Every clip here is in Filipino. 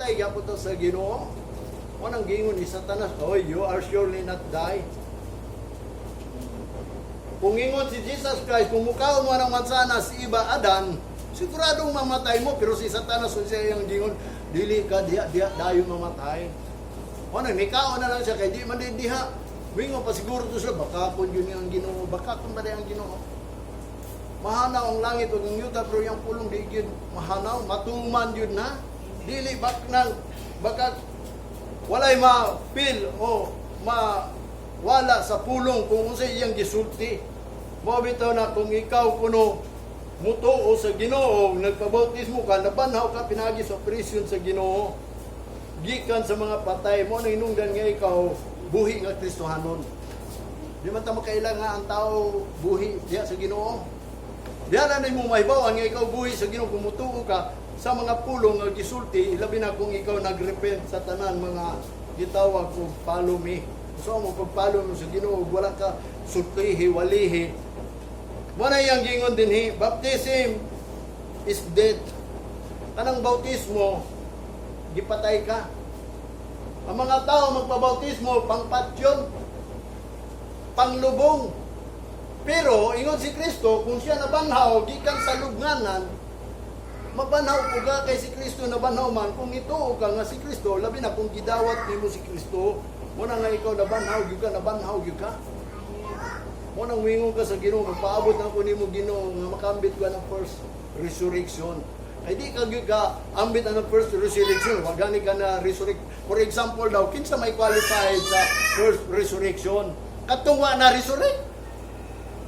mapatay gyapon ta sa Ginoo. Anong gingon ni Satanas, "Oh, you are surely not die." Kung ingon si Jesus Christ, kung mukha mo ng mansana si iba Adan, siguradong mamatay mo. Pero si Satanas, siya yung gingon, dili ka, diya dayo mamatay. Ano, nikao na lang siya, kaya di man din diha. Wingo pa siguro to siya, baka po yun yung Ginoo, baka kung ba ang Ginoo. Mahanaw ang langit o ng yuta, pero yung pulong di yun mahanaw, matuman yun na. Dili bak nang, baka walay ma-feel o wala sa pulong kung unsa iyang gisulti. Mo bitaw na kung ikaw kuno mutuo sa Ginoo, nagpabautismo ka, nabanhaw ka pinagi sa operasyon sa Ginoo, gikan sa mga patay mo na hinungdan nga ikaw buhi nga Kristohanon. Di man ta makailang nga ang tao buhi diya sa Ginoo. Diya na mo mahibaw nga ikaw buhi sa Ginoo kung mutuo ka sa mga pulong nga gisulti, labi na kung ikaw nagrepent sa tanan mga gitawag og follow me. So mo pagpalo mo sa Ginoo, wala ka sultihi walihi. Mo na yang gingon dinhi, baptism is death. Kanang bautismo gipatay ka. Ang mga tao magpabautismo pangpatyon, panglubong. Pero ingon si Kristo, kung siya nabanhaw gikan sa lubnganan, mabanhaw po ka kay si Kristo nabanhaw man. Kung ituo ka nga si Kristo, labi na kung gidawat nimo si Kristo, muna nga ikaw nabanhaw gyud ka. Muna wingon ka sa Ginoo, magpaabot na ko nimo Ginoo nga makambit ka ng first resurrection. Ay di ka gyud ka ambit ang first resurrection, wag gani ka na resurrect. For example daw, kinsa may qualified sa first resurrection? Katong wa na resurrect.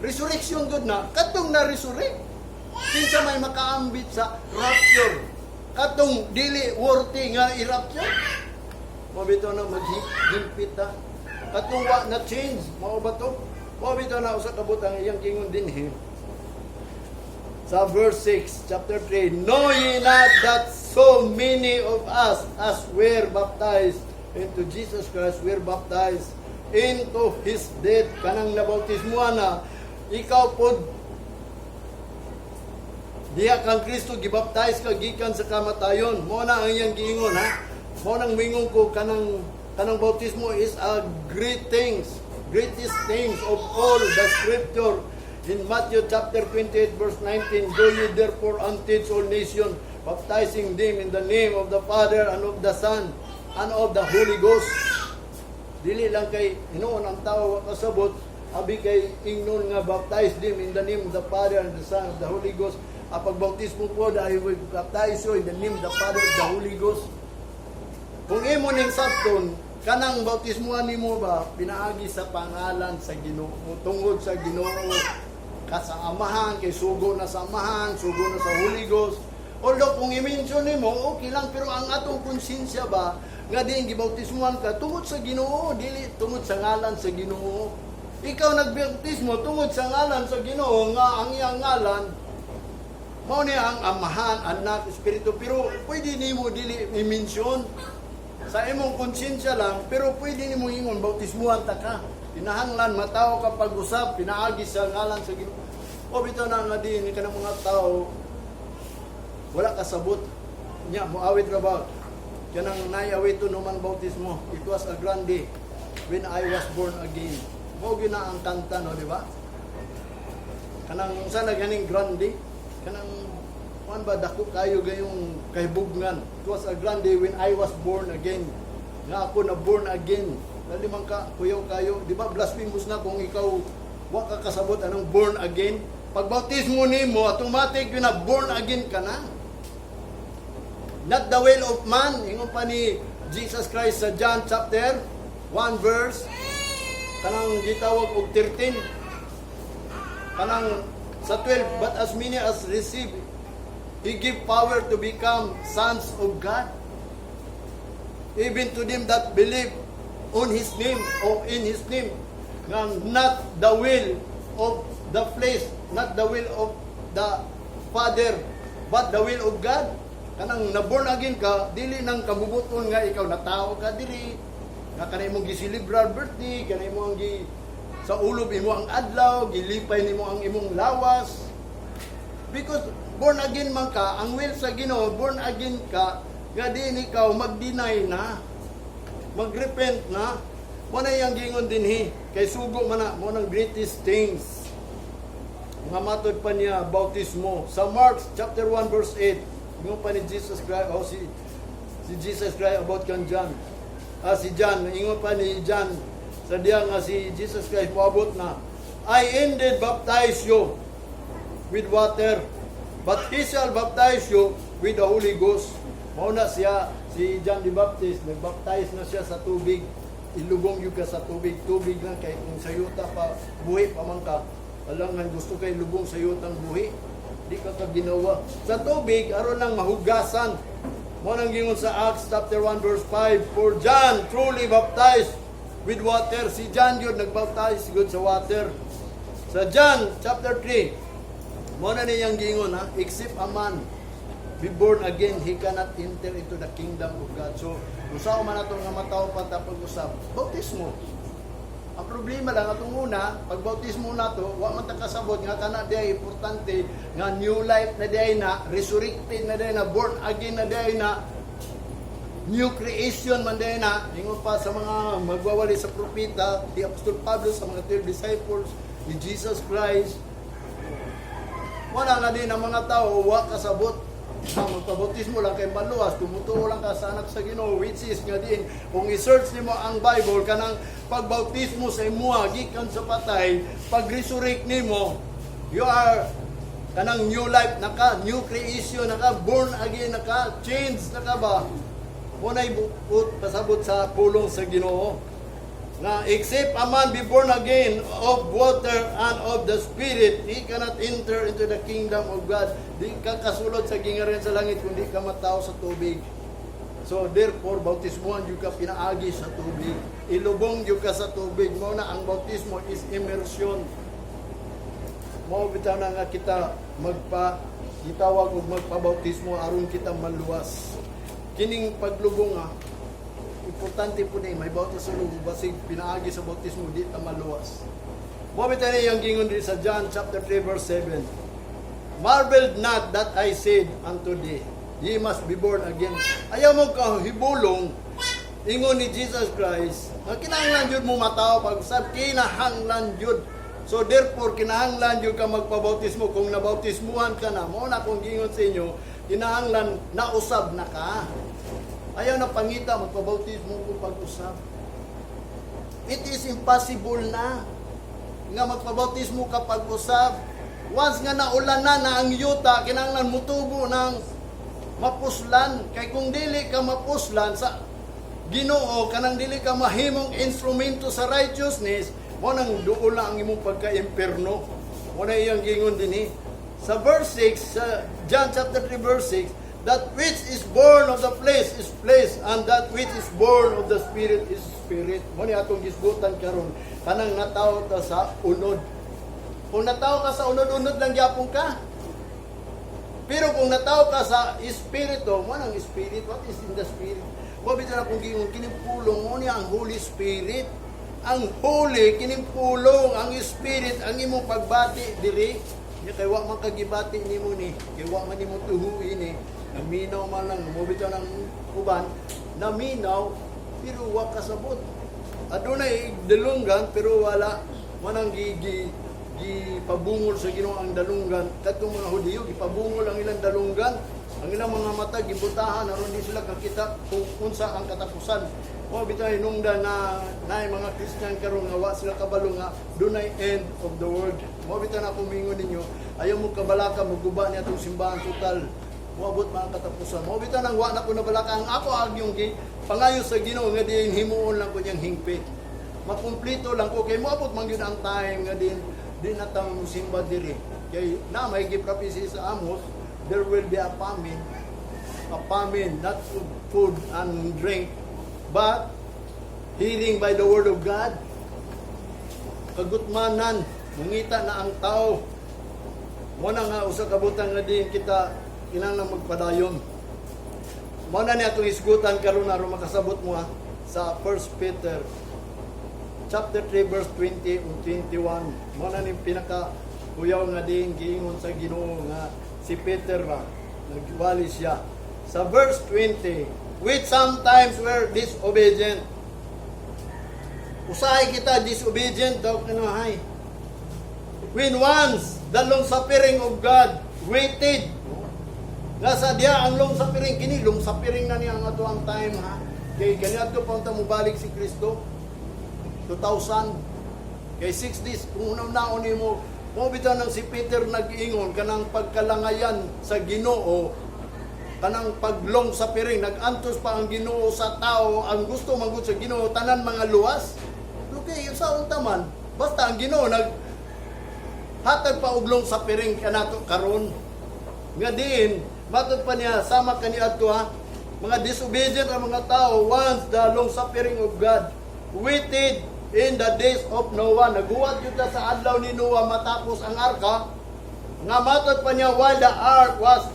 Resurrection good na, katong na resurrect. Kinsa may makaambit sa rapture? Katong dili worthy nga i-rapture. Mabito na maghimpit ta. Katong wa na change, mao ba to? Mabito na usa kabutang iyang kingon dinhi. Sa verse 6, chapter 3, "Know ye not that so many of us as were baptized into Jesus Christ, were baptized into His death." Kanang nabautismuhan na, ikaw pod diha kang Kristo gibaptize ka gikan sa kamatayon. Mo na ang iyang giingon ha. Mo nang mingon ko kanang bautismo is a greatest things of all the scripture. In Matthew chapter 28 verse 19, "Go ye therefore and teach all nations, baptizing them in the name of the Father and of the Son and of the Holy Ghost." Dili lang kay hinuon ang tao kasabot, abi kay ingnon nga baptize them in the name of the Father and the Son of the Holy Ghost. Ang pagbautismo po dahil we baptize you in the name of the Father and the Holy Ghost. Kung imo ning sabton, kanang bautismuhan nimo ba pinaagi sa pangalan sa Ginoo, tungod sa Ginoo, kasamahan kay sugo na samahan, sugo na sa Holy Ghost. Although kung i-mention nimo okay lang, pero ang atong konsensya ba nga diin gibautismuhan ka tungod sa Ginoo, dili tungod sa ngalan sa Ginoo. Ikaw nagbautismo tungod sa ngalan sa Ginoo nga ang iyang ngalan mao ni ang Amahan, Anak, Espiritu, pero pwede nimo dili i-mention sa imong konsensya lang, pero pwede nimo ingon bautismuhan ta ka. Pinahanglan mataw ka pag-usap, pinaagi sa ngalan sa Ginoo. O bitaw na nga din kanang mga tao wala kasabot nya moawit ra ba kanang nayawit to naman bautismo. It was a grande when I was born again. Mo gina ang kanta no, di ba? Kanang sana ganing grande, kanang kuan ba dako kayo gayong kahibugnan. It was a grande when I was born again. Nga ako na born again. Dali man ka kuyaw kayo, di ba? Blasphemous na kung ikaw wa ka kasabot anong born again. Pag bautismo nimo, automatic yun na born again ka na. Not the will of man. Ingon pa ni Jesus Christ sa John chapter 1 verse kanang gitawag og 13. Kanang sa 12, "But as many as receive, He give power to become sons of God, even to them that believe on His name," or in His name. Not the will of the flesh, not the will of the Father, but the will of God. Kanang na-born again ka, dili nang kabubuton nga ikaw na tao ka diri. Nga kanay mong gisilibrar birthday, kanay mo ang sa ulob imo ang adlaw, gilipay nimo ang imong lawas. Because born again man ka, ang will sa Ginoo, born again ka nga din ikaw mag-deny na, mag-repent na. Mo na yang gingon dinhi kay sugo man na mo nang greatest things. Nga matod pa niya bautismo sa Mark chapter 1 verse 8. Ingon pa ni Jesus Christ si Jesus Christ about kan John. Si John, ingon pa ni John sa diya nga si Jesus Christ moabot na, I indeed baptize you with water, but he shall baptize you with the Holy Ghost. Mauna siya, si John the Baptist, nag-baptize na siya sa tubig. Ilubong yung ka sa tubig. Tubig lang, kay kung sa yuta pa, buhi pa man ka. Alangan, gusto kay lubong sa yutang buhi. Di ka ginawa. Sa tubig, aron lang mahugasan. Mo nang gingon sa Acts chapter 1 verse 5, for John truly baptized with water. Si John yun, nag-baptize good sa water. Sa John chapter 3, mo na niyang gingon except a man be born again, he cannot enter into the kingdom of God. So, usaw man nato nga mataw pa tapos usab, bautismo. Ang problema lang atong una, pag bautismo nato, wa man ta kasabot nga kana diay importante nga new life na diay na, resurrected na diay na, born again na diay na, new creation man diay na. Ingon pa sa mga magwawali sa propeta, di Apostol Pablo sa mga 12 disciples ni Jesus Christ. Wala na din ang mga tao wa kasabot. Magpabautismo lang kay maluwas, tumutuo lang ka sa anak sa Ginoo, which is nga din, kung i-search nimo ang Bible, kanang pagbautismo sa imuha, gikan sa patay, pag-resurrect nimo, you are kanang new life, naka, new creation, naka, born again, naka, change, naka ba? Muna'y bukot, pasabot sa pulong sa Ginoo. Na except a man be born again of water and of the Spirit, he cannot enter into the kingdom of God. Di ka kasulod sa gingaran sa langit kung di ka matao sa tubig. So therefore, bautismuhan yung ka pinaagi sa tubig. Ilubong yung ka sa tubig. Muna ang bautismo is immersion. Mao bitaw na nga kita gitawag og magpabautismo aron kita maluwas. Kining paglubong importante po na may bautismo basig pinaagi sa bautismo di ta maluwas. Mabit na yung gingon din sa John chapter 3 verse 7. Marveled not that I said unto thee, ye must be born again. Ayaw mo ka hibulong, ingon ni Jesus Christ, kinahanglan yun mo matao pag-usab, kinahanglan yun. So therefore, kinahanglan yun ka magpabautismo. Kung nabautismuhan ka na, mo na kung gingon sa inyo, kinahanglan nausab na ka. Ayaw na pangita, magpabautismo kung pag-usap. It is impossible na nga magpabautismo ka pag-usap. Once nga naulan na ang yuta, kinahanglan mutubo ng mapuslan. Kay kung dili ka mapuslan sa Ginoo, kanang dili ka mahimong instrumento sa righteousness, mo nang duol na ang imong pagka-imperno. Mo na iyang gingon dinhi. Sa verse 6, sa John chapter 3 verse 6, that which is born of the flesh is flesh, and that which is born of the spirit is spirit. Mo ni atong gisgutan karon, kanang natawo ta sa unod. Kung natawo ka sa unod-unod lang gyapon ka. Pero kung natawo ka sa espiritu, mo nang spirit, what is in the spirit? Mo bitaw na kung gingon kining pulong mo ni ang Holy Spirit. Ang holy kining pulong, ang spirit ang imong pagbati diri. Kay wa man kagibati nimo ni, kay wa man nimo tuhuin ni. Naminaw man lang, mubitaw ng uban, naminaw, pero wa kasabot. Adunay dalunggan, pero wala manang gipabungol sa Ginoo ang dalunggan. Katong mga Hudiyo, gipabungol ang ilang dalunggan. Ang ilang mga mata, gibutahan, aron di sila kakita kung unsa ang katapusan. O bitaw hinungdan na mga Christian karon nga wa sila kabalo nga dunay end of the world. Mo bitaw na kumingon ninyo, ayaw mo kabalaka maguba ni atong simbahan total. Moabot mga katapusan. Mo bitaw nang wa na ko nabalaka ang ako agyong pangayo sa Ginoo nga diin himuon lang ko niyang hingpit. Makumplito lang ko kay moabot man gyud ang time nga din natang simba diri. Kay na may giprofesi sa Amos, there will be a famine, not food and drink, but hearing by the word of God. Kagutmanan, mangita na ang tao. Muna nga usa kabutan nga din kita kinahanglan magpadayon. Mao na ni atong isgutan karon aron makasabot mo sa 1 Peter chapter 3 verse 20 ug 21. Mao na ni pinaka huyaw nga din giingon sa Ginoo nga si Peter nagwali siya sa verse 20, which sometimes were disobedient. Usahay kita disobedient daw kanahay. When once the long suffering of God waited, nasa diya ang long suffering, kini long suffering na niya ang ato ang time ha. Kay ganito pa unta mo balik si Kristo 2000 kay 6 days kung naon ni mo bitaw nang si Peter nag-ingon kanang pagkalangayan sa Ginoo, kanang paglong sa piring, nagantos pa ang Ginoo sa tao, ang gusto manggod sa Ginoo tanan mga luwas. Okay, sa unta man, basta ang Ginoo nag hatag pa uglong sa piring kanato karon. Nga diin, matod pa niya sama kaniadto ha. Mga disobedient ang mga tao once the long suffering of God waited in the days of Noah. Naguwat yun sa adlaw ni Noah matapos ang arka. Nga matod pa niya while the ark was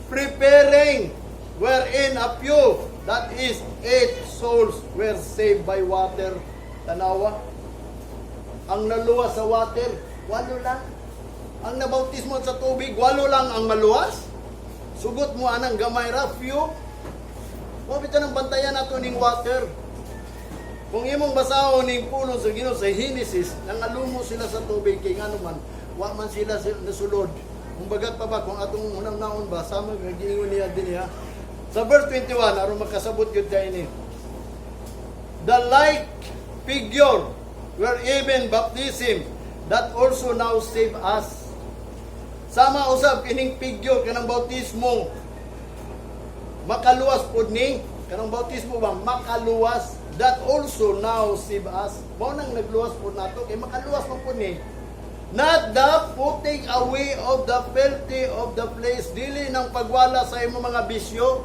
preparing, wherein a few, that is 8 souls, were saved by water. Tanawa, ang naluwas sa water, 8 lang. Ang nabautismo sa tubig, 8 lang ang maluwas. Sugot mo anang gamay ra, few. Mabita ng bantayan nato ning water. Kung imong basahon ning puno sa Ginoo sa Genesis, nangalumo sila sa tubig kay ngano man, wa man sila nasulod. Kung bagat pa ba kung atong unang naon ba sama giingon niya din ha. Sa verse 21 aron makasabot gyud kay ini. The like figure were even baptism that also now save us. Sama usab kining figure kanang bautismo. Makaluwas pud ni kanang bautismo ba makaluwas that also now save us. Mao nang nagluwas pud nato kay makaluwas man pud ni. Not the putting away of the filthy of the place. Dili nang pagwala sa imong mga bisyo.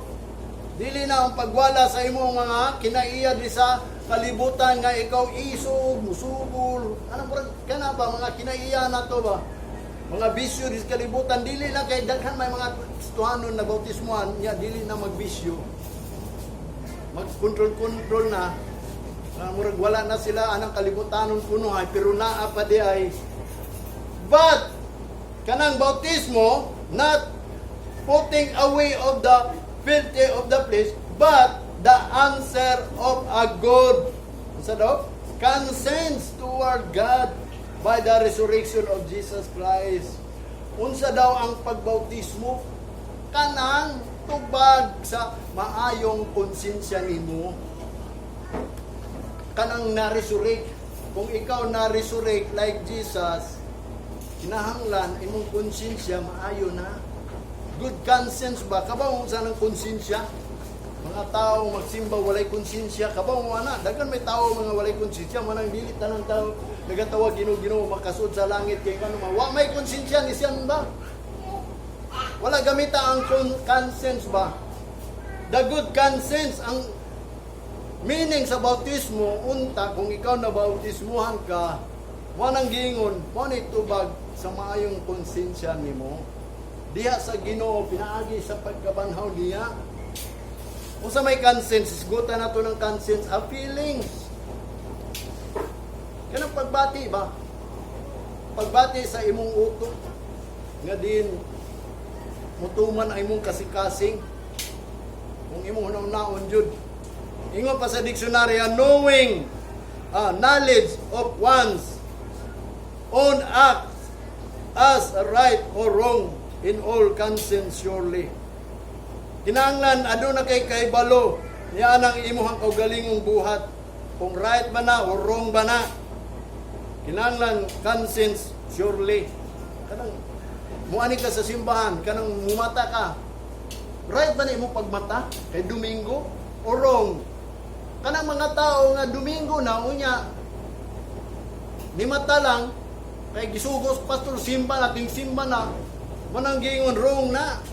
Dili na ang pagwala sa imong mga kinaiya di sa kalibutan nga ikaw isog, musugol. Ano ba kana ba mga kinaiya nato ba? Mga bisyo di sa kalibutan dili na kay daghan may mga Kristohanon na bautismoan nya dili na magbisyo. Mag-control na. Murag wala na sila anang kalibutanon kuno hay pero naa pa di ay. But kanang bautismo not putting away of the filthy of the place, but the answer of a good conscience toward God by the resurrection of Jesus Christ. Unsa daw ang pagbautismo? Kanang tubag sa maayong konsensya nimo. Kanang na-resurrect. Kung ikaw na-resurrect like Jesus, kinahanglan imong konsensya maayo na. Good conscience ba? Kabaw mo saan ang konsensya? Mga tao magsimba walay konsensya. Kabaw mo ana, dagan may tao mga walay konsensya. Manang dili tanang tao nagatawag Ginoo makasud sa langit kay kanu wa may konsensya ni siyan ba? Wala gamita ang conscience ba? The good conscience ang meaning sa bautismo unta kung ikaw na bautismuhan ka, wanang giingon, mo ni tubag sa maayong konsensya nimo. Diha sa Ginoo pinaagi sa pagkabanhaw niya. Kung sa may conscience, isgutan nato ng conscience, a feelings. Kanang pagbati ba? Pagbati sa imong utok. Nga din, mutuman ay imong kasikasing. Kung imong naon jud. Ingon pa sa dictionary, knowing, knowledge of one's own acts as right or wrong in all conscience surely. Kinahanglan aduna kay kaibalo niya nang imuhang kaugalingong buhat kung right ba na or wrong ba na. Kinahanglan conscience surely. Kanang muani ka sa simbahan, kanang mumata ka. Right ba na imong pagmata kay Domingo o wrong? Kanang mga tao nga Domingo na unya ni mata lang kay gisugos pastor simba na ting simba na manang gingon wrong na.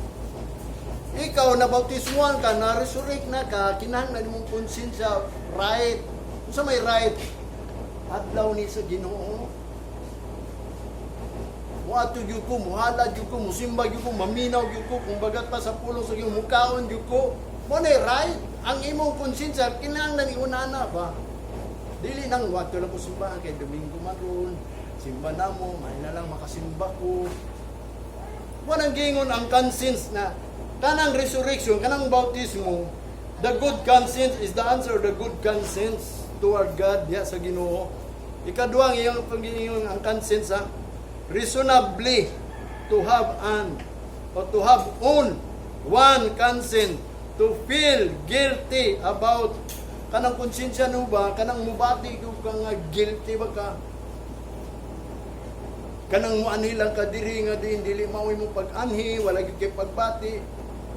Ikaw na bautismuhan ka, na resurrect na ka, kinahanglan mong konsensya right. Kung sa may right, adlaw ni sa Ginoo. Muato gyud ko, muhala gyud ko, musimba gyud ko, maminaw gyud ko, kung bagat pa sa pulong sa gyud mukaon gyud ko. Mo na right, ang imong konsensya kinahanglan iunana ba? Dili nang wato lang ko simbahan kay Domingo maron, simba na mo, may na lang makasimba ko. Wanang gingon ang conscience na kanang resurrection, kanang bautismo, the good conscience is the answer, the good conscience toward God, ya sa Ginoo. Ikaduhang iyang pag-iingon ang conscience, ha? Reasonably to have own one conscience, to feel guilty about kanang konsensya no ba, kanang mubati ko ka nga guilty ba ka, kanang muanhi lang ka diri nga dili maoy mo pag-anhi, wala gyud kay pagbati,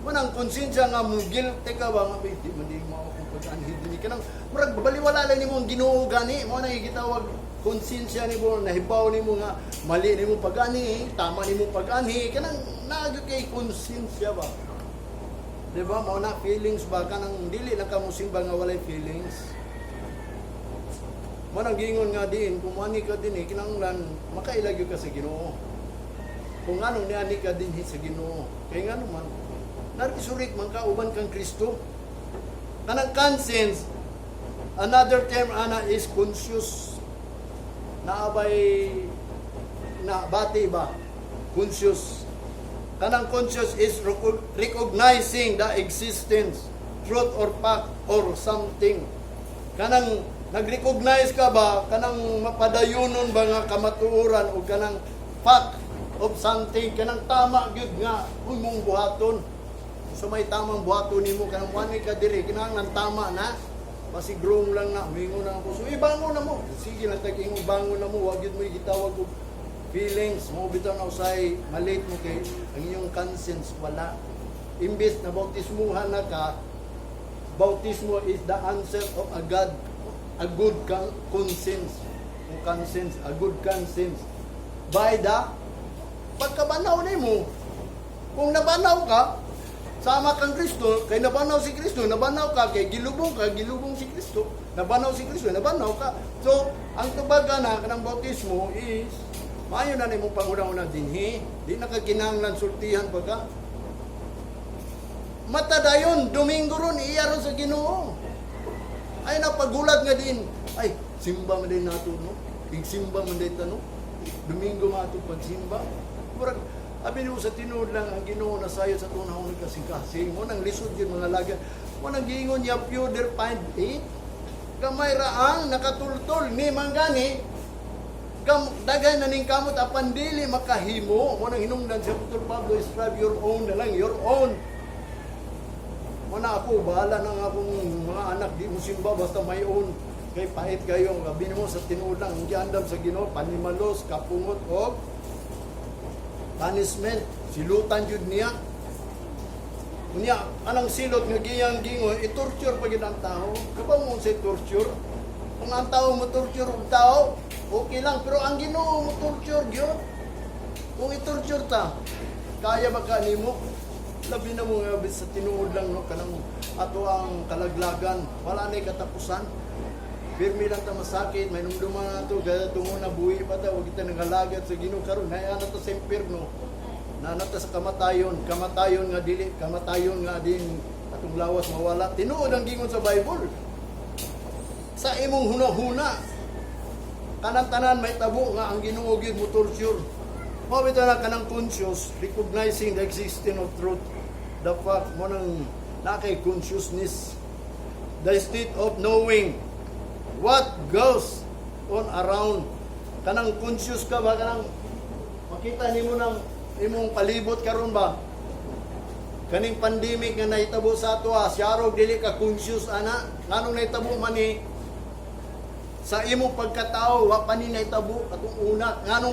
manang konsensya nga mo guilty ka ba nga di man di mao kung pag-anhi dinhi kanang murag baliwala lang nimo ang Ginoo gani, mao na gitawag konsensya nimo, nahibaw nimo nga mali nimo pag-anhi, tama nimo pag-anhi, kanang naagyo kay konsensya ba. Diba? Mao na feelings ba kanang dili lang ka musimba nga walay feelings. Mao nang gingon nga din kung ani ka din kinahanglan makailagyo ka sa Ginoo. Kung anong niani ka din sa Ginoo. Kay ngano man narisurik man ka uban kang Kristo. Kanang conscience, another term ana is conscious. Naabay na bati ba? Conscious. Kanang conscious is recognizing the existence, truth or fact or something. Kanang nag-recognize ka ba, kanang mapadayunon ba nga kamatuoran o kanang fact of something, kanang tama gyud nga imong buhaton. So may tamang buhaton nimo kanang wani ka diri kinahanglan tama na. Pasigrong lang na, mingon na ako. So ibangon na mo. Sige lang tag-ingon bangon na mo, wag gyud mo gitawag og feelings, mo bitaw na usay malate mo kay ang iyong conscience wala. Imbes na bautismuhan na ka, bautismo is the answer of a good conscience. Conscience, a good conscience. By the pagkabanaw nimo. Kung nabanaw ka, sama kang Kristo, kay nabanaw si Kristo, nabanaw ka, kay gilubong si Kristo, nabanaw si Kristo, nabanaw ka. So, ang tubaga na kanang bautismo is maayo na nimo panguna-una dinhi, di na ka kinahanglan sultihan pa ka. Mata dayon, Domingo ron, iya ron sa Ginoo. Ay napagulat nga din, ay, simba man din nato, no? Simba man din no? Domingo mato pagsimba. Murag, abi niyo sa tinuod lang, ang Ginoo na sayo sa tunahon kasing-kasing. Mo nang lisod yung mga lagan. Mo nang giingon niya, pure find it. Gamay raang nakatultol ni manggani, dagay na ning kamot apan dili makahimo. Mo nang hinungdan si Dr. Pablo, strive your own na lang, your own. Mo na ako bahala nang akong mga anak di mo simba basta may own. Kay pahit kayo, gabi mo sa tinuod lang ang giandam sa Ginoo, panimalos, kapungot og punishment, silutan jud niya. Unya anang silot nga giyang gingon, i-torture pa gid ang tao. Kabaw mo sa torture. Kung ang tao mo torture og tao, okay lang, pero ang Ginoo mo torture gyud. Kung i-torture ta, kaya ba ka nimo? Labi na mo nga sa tinuod lang no kanang ato ang kalaglagan, wala na katapusan. Pirmi lang ta masakit, may numduman na ito, gaya tungo na buhi pa ta, huwag kita nangalagad sa Ginoo karon, hayaan na ta sa impirno, na ta sa kamatayon nga dili, kamatayon nga din, atong lawas mawala. Tinuod ang gingon sa Bible. Sa imong hunahuna, kanang tanan may tabo nga ang Ginoo gyud mo torture. Mao bitaw na kanang conscious, recognizing the existence of truth, the fact mo nang nakay consciousness, the state of knowing what goes on around. Kanang conscious ka ba, kanang makita nimo nang imong palibot karon ba, kaning pandemic nga nahitabo sa ato, siyarog dili ka conscious ana nganong nahitabo man ni sa imong pagkatao, wa pa ni nahitabo atong una, nganong